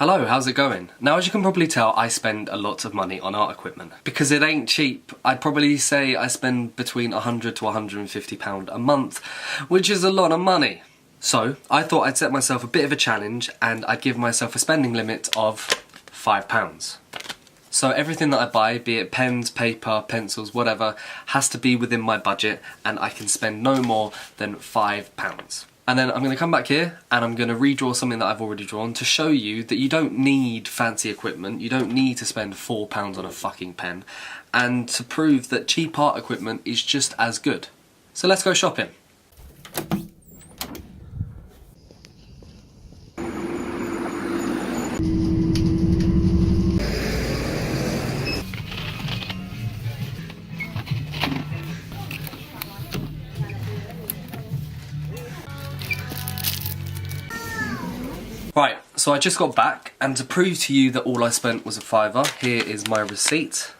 Hello, how's it going? Now, as you can probably tell, I spend a lot of money on art equipment. Because it ain't cheap, I'd probably say I spend between £100 to £150 a month, which is a lot of money. So, I thought I'd set myself a bit of a challenge and I'd give myself a spending limit of £5. So everything that I buy, be it pens, paper, pencils, whatever, has to be within my budget and I can spend no more than £5. And then I'm going to come back here and I'm going to redraw something that I've already drawn to show you that you don't need fancy equipment, you don't need to spend £4 on a fucking pen, and to prove that cheap art equipment is just as good. So let's go shopping. Right, so I just got back, and to prove to you that all I spent was a £5, here is my receipt,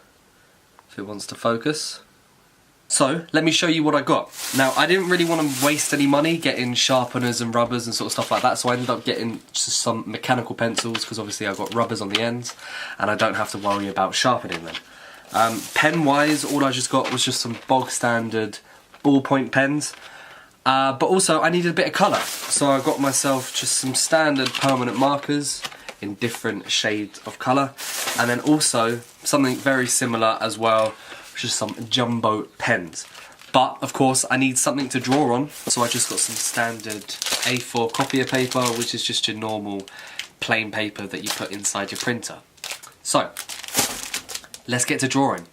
if it wants to focus. So, let me show you what I got. Now, I didn't really want to waste any money getting sharpeners and rubbers and sort of stuff like that, so I ended up getting just some mechanical pencils, because obviously I've got rubbers on the ends, and I don't have to worry about sharpening them. Pen-wise, all I just got was just some bog-standard ballpoint pens. But also I needed a bit of colour, so I got myself just some standard permanent markers in different shades of colour, and then also something very similar as well, which is some jumbo pens. But of course I need something to draw on, so I just got some standard A4 copier paper, which is just your normal plain paper that you put inside your printer. So, let's get to drawing.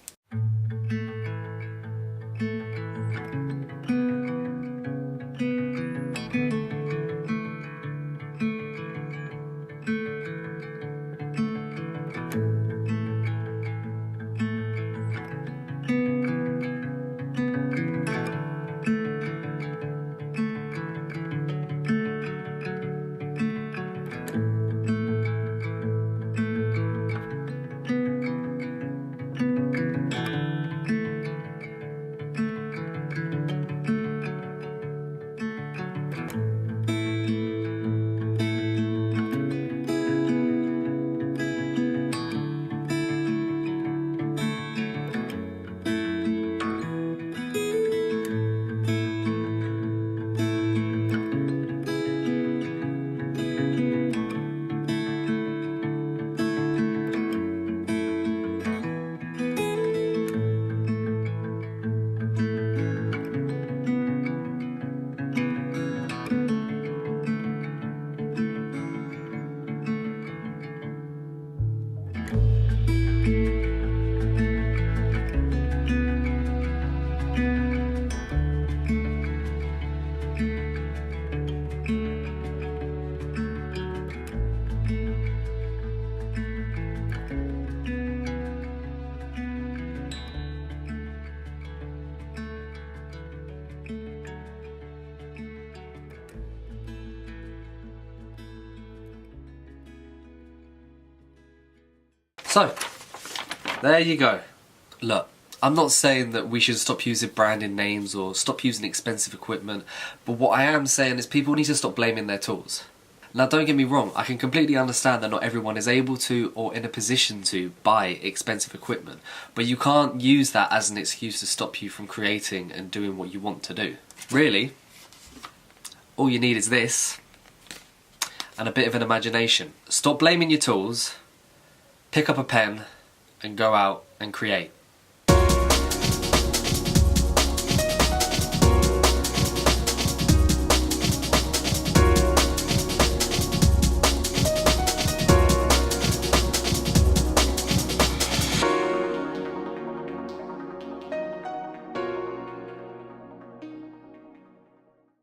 So, there you go. Look, I'm not saying that we should stop using branded names or stop using expensive equipment, but what I am saying is people need to stop blaming their tools. Now, don't get me wrong, I can completely understand that not everyone is able to or in a position to buy expensive equipment, but you can't use that as an excuse to stop you from creating and doing what you want to do. Really, all you need is this and a bit of an imagination. Stop blaming your tools, pick up a pen and go out and create.